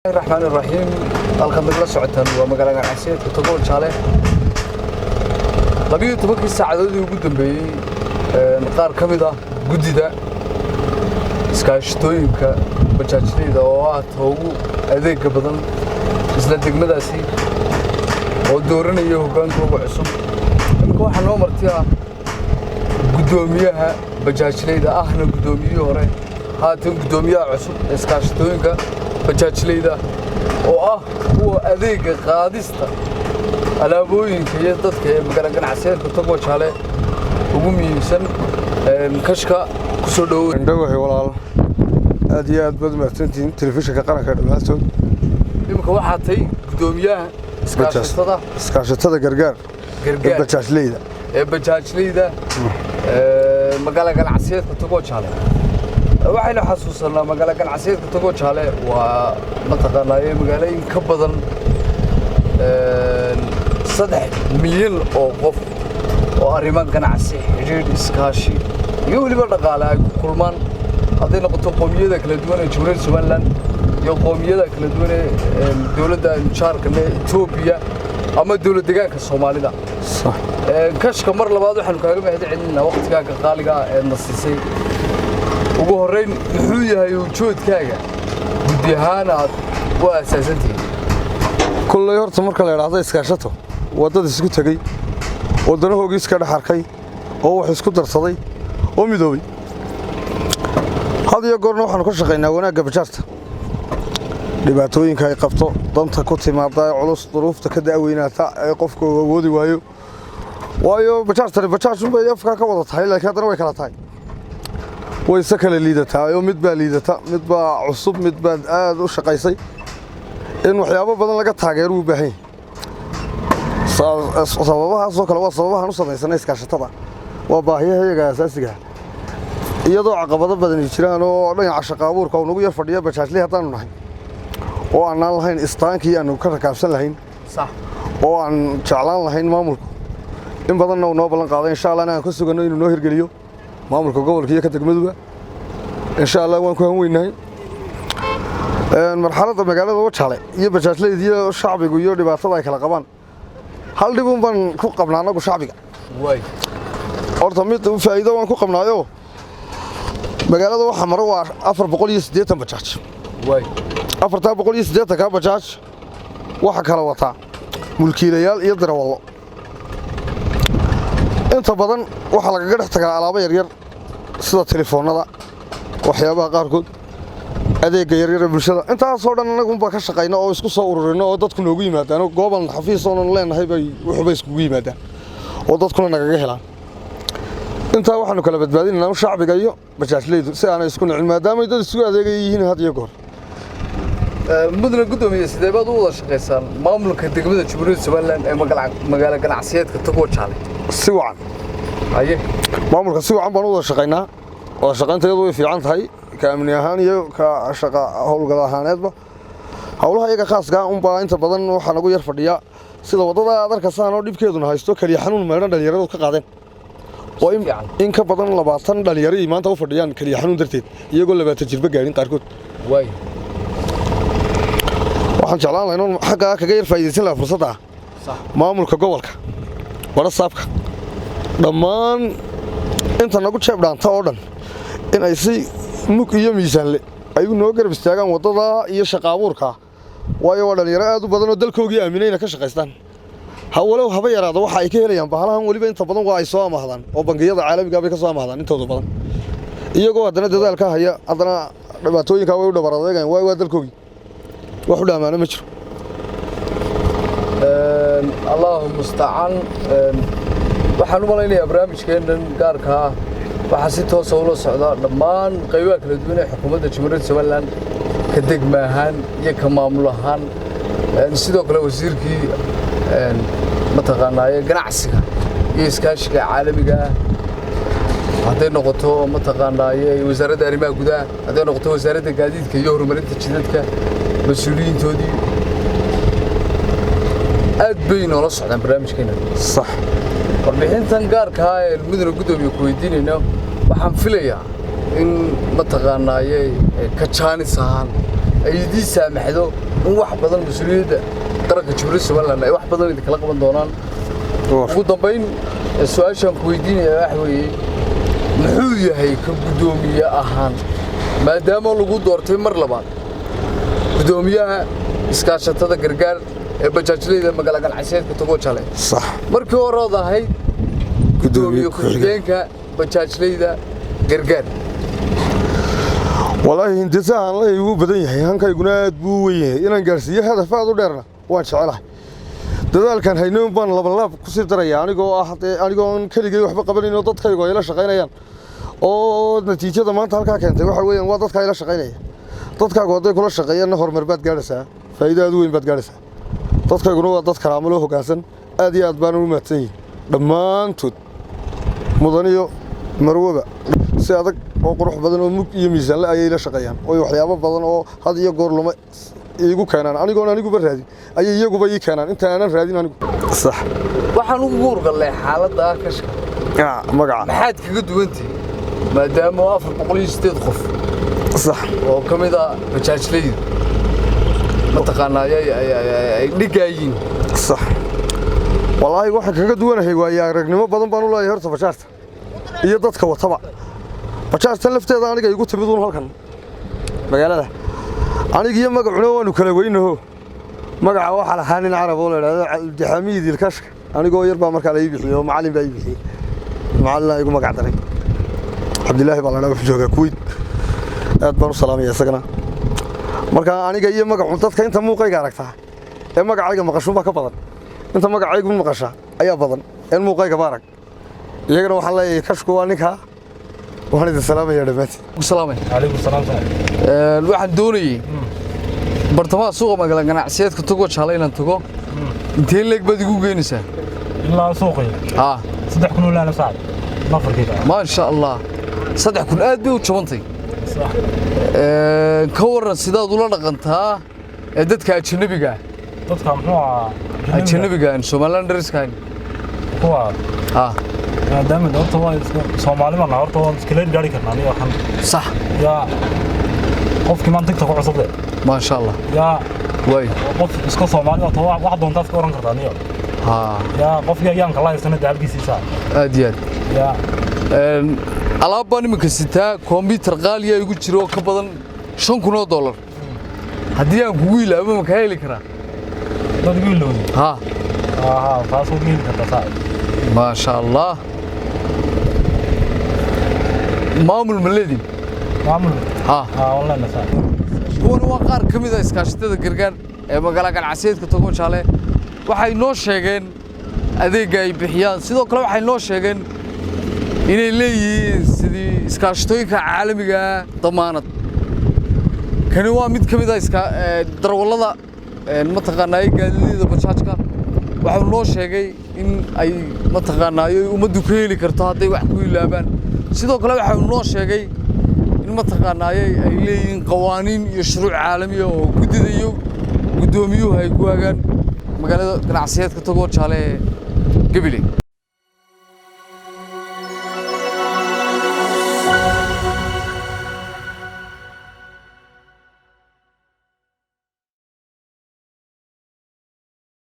الرحمن الرحيم الخبر لا سocodtan waa magaalada ganacsiyeedka Togo Jale labiyo tobankii saacadood ugu dambeeyay qaar kamid ah gudida iskaashatooyinka bajaajleyda oo ah ugu adeeg badan isla degmadaasi oo dooranaya hogaankooda cusub imika waxa noo martiya gudoomiyaha bajaajleyda ahna gudoomiyihii hore haatan gudoomiyaha cusub iskaashatooyinka bajaajleyda oo ah kuwa adeega qaadista alaabooyinka iyo dadka ee magaalada ganacsiyeedka Togo Jale ugu miisan kashka ku soo dhawahay walaal aad iyo aad baad mahadsantiin telefishinka qaranka dhamaantood imika waxa tay gudoomiyaha iskaashatada gargaar bajaajleyda magaalada ganacsiyeedka Togo Jale waxayna xasuusanaa magaalada ganacsiyeedka Togo Jale waa mataqaanaa magaalooyin ka badan 3 milyan oo qof oo arrimaha ganacsi xiriir iskaashi iyo waliba dhaqaale ay ku kulmaan haday noqoto qoomiyada kala duwan ee Jamhuuriyadda Somaliland iyo qoomiyada kala duwan ee dawladda Jaarka Itoobiya ama dawladda deegaanka Soomaalida صح kashka mar labaad waxaan kaaga mahadcelinaa waqtigaaga qaaliga ah ee nasisay ugu horeyn wuxuu yahay ujeedkaaga gudi ahaan aad u aasaasantahay kullay horta marka la yiraahdo iskaashato wadada isku tagay wadanahoogii iska dhaxarkay oo wax isku darsaday oo midoobay hadiyo goorna waxaan ku shaqeynaa wanaagga bajaajta dhibaatooyinka ay qabto danta ku timaada culus duruufta ka daaweynata ee qofku awoodi waayo bajaajtu bay afka ka wada tahay laakiin hadana way kala tahay way sakala liidataa oo mid baa liidata mid baa cusub mid baa aad u shaqaysay in waxyaabo badan laga taageero u baahan sababahaas oo kale waa sababahan u sameysnay iskaashatada waa baahiyaha asaasiga iyadoo caqabado badan jiraan oo dhinaca shaqo abuurka oo nagu yar fadhiya bajaajley hadaan nahay oo aan lahayn istaankii aan ka rakaabsan lahayn sax oo aan jeclaan lahayn maamulku in badan noo ballan qaaday insha Allah aan ku sugano inuu noo hirgeliyo maamulka gobolka iyo ka degmaduba insha Allah waan ku hanweynahay marxaladda magaalada Jale iyo bajaajleyda shacbiga iyo dhibaatada ay kala qabaan hal dhibun baan ku qabnaa anagu shacbiga way horta mid faa'iido waan ku qabnaayo magaalada waxa maro waa 480 bajaaj way 480 ka bajaaj waxa kala wata mulkiilayaal iyo darawallo inta badan waxa laga dhex tagaa alaabo yar yar sida telefoonada waxyaabaha qaarkood adeega yar yar bulshada intaas oo dhan anagu ba ka shaqeyno oo isku soo ururino oo dadku noogu yimaadaan gooban xafiis oo leenahay bay wuxuu isku yimaadaan oo dadkuna naga helaan inta waxaanu kala badbaadinaa shacbiga iyo bajaajleydu si aan isku nicin maadaama dad isku adeegayeen had iyo goor mudane gudoomiye sidee baad u wada shaqeysaan maamulka degmada Jamhuuriyadda Somaliland ee magaalada ganacsiyeedka Togo Jale si wacan haye maamulka si wacan baan u wada shaqeynaa oo shaqeynteedu way fiican tahay ka amni ahaan iyo ka shaqo hawlgala ahaaneedba hawlaha iyaga khaaska ah baa inta badan waxa nagu yar fadhiya sida wadada adarka saano dhibkeeduna haysto kaliya xanuun meeran dhalinyaradu ka qaadeen oo in ka badan 20 dhalinyaro maanta u fadhiyaan kaliya xanuun darteed iyagoo 20 jirba gaarin qaarkood way waxaan jeclaan lahayn xagga kaga yar faa'iideysan lahaa fursadda sax maamulka gobolka wada saabka dhammaan inta nagu jeeb dhaanta oo dhan in ay si mug iyo miisaan leh ay noo garab istaagaan wadada iyo shaqo abuurka waayo waa dhalinyaro aad u badan oo dalkoogii aaminayna ka shaqeystaan hawlow haba yaraado waxa ay ka helayaan bahalahan waliba inta badan waa ay soo amahdaan oo bangiyada caalamiga bay ka soo amahdaan intooda badan iyagoo haddana dadaalka haya haddana dhibaatooyinka way u dhabaradagaan waa dalkoogii wax u dhamaana ma jiro Allahu musta'an waxaan u maleynayaa barnaamijkeenan gaarka ah waxa si toos ah ula socda dhammaan qaybaha kala duwan ee xukuumadda Jamhuuriyadda Somaliland ka degma ahaan iyo ka maamul ahaan sidoo kale wasiirkii mataqaanaa ganacsiga iyo iskaashiga caalamiga haday noqoto mataqaanaa wasaaradda arrimaha gudaha haday noqoto wasaaradda gaadiidka iyo horumarinta jidadka mas'uuliyiintoodii aad bay noola socdaan barnaamijkeena sax warbixintan gaarka ah ee mudane gudoomiye ku weydiinayno waxaan filayaa in mataqaanaa ka jaanis ahaan ay idii saamaxdo in wax badan mas'uuliyadda qaranka Jamhuuriyadda Soomaaliland ay wax badan idin kala qaban doonaan ugu dambeyn su'aashan ku weydiinaya wax weeye muxuu yahay ka gudoomiye ahaan maadaama lagu doortay mar labaad gudoomiyaha iskaashatada gargaar ee bajaajleyda magaalada ganacsiyeedka Togo Jale صح markii hore oo ahayd gudoomiye ku-xigeenka bajaajleyda gargaar والله هندسة الله يبو بدن يحيى هنكا يقولنا بو ويه إن جالسية هذا فاضو درنا وان شعله دذال كان هينون بان لبلا كسر ترى يعني جو أحد يعني جو كل جي وحب قبل إنه ضد كي يلا شقينا يعني أو نتيجة ضمان تهلك كانت وحوي إنه ضد كي يلا شقينا ضد كي قاعد كل شقينا نهر مربات جالسة فإذا دوين بات جالسة ضد كي يقولوا ضد كرامله كاسن أدي أدبانو متين ضمان تود مدنيو مروبة سيادك oo qurux badan oo mug iyo miisaan la ayay la shaqeeyaan oo waxyaabo badan oo had iyo goor lama iigu keenaan anigu baraadi ayay iyaguba ii keenaan inta aanan raadin anigu sax waxaan ugu guurgalay xaaladda kashka magaca maxaad kaga duwantay maadaama 408 qof sax oo kamid ah bajaajleyda mataqaanaa ay dhigayiin sax wallahi waxa kaga duwanahay waa aragnimo badan baan u leeyahay horta bajaajta iyo dadka wataba bajaajta lafteeda aniga igu timid halkan magaalada aniga iyo magacuna waanu kala weynaho magaca waxa la haanin carab oo la yiraahdo Abdixamiid Ilkashka anigoo yar baa markaa la ii bixiyo macallin baa ii bixiyay macallin igu magac daray Cabdilaahi baa la jooga Kuwait aad baan u salaamay isagana marka aniga iyo magacu dadka inta muuqayga aragtaa ee magacayga maqasho ka badan inta magacaygu maqasha ayaa badan in muuqayga baarag iyagana waxa la leeyahay Kashku waa ninka وحنا السلام يا دمات السلام عليكم السلام الواحد دوني برتما سوق مغلا ganacsiyeedka Togo Jale inaan tago intee leeg bad igu geynaysaa ilaa suuqay 3 kun la saad nafarkiisa ma sha Allah 3 kun aad bay u jabantay صح ka waran sidaad ula dhaqantaa ee dadka ajnabiga ajnabiga Somaliland dariskayn kuwa دائما دورته وايد سومالي ما نهارته وايد كلين جاري كنا نيو خن صح يا قف كمان تكتك عصبه ما شاء الله يا واي قف اسكو سومالي تو واحد دون تاسك ورن كرتا نيو يا قف يان كلا سنه دالبيسي سا ادياد يا alaab baan imika sitaa kombiyuutar qaali ah igu jiro ka badan $5,000 hadii aan kugu ilaabo ma ka heli karaa dad wiilow taasoo wiil ka tasaa ما شاء الله maamul maledin والله نساء kuwan waa qaar kamid ah iskaashatada gargaar ee magaalada ganacsiyeedka Togo Jale waxay noo sheegeen adeega ay bixiyaan sidoo kale waxay noo sheegeen inay leeyihiin sidii iskaashatooyinka caalamiga damaanad kani waa mid kamid ah darwalada mataqaanaa gaadiidada bajaajka waxaan noo sheegay in ay mataqaanaa umadu ku heli karto haday wax ku ilaabaan sidoo kale waxaan noo sheegay in mataqaanaa ay leeyihiin qawaaniin iyo shuruuc caalami ah oo gudidayo gudoomiyuhu ay ku hagaan magaalada ganacsiyeedka Togo Jale Gabiley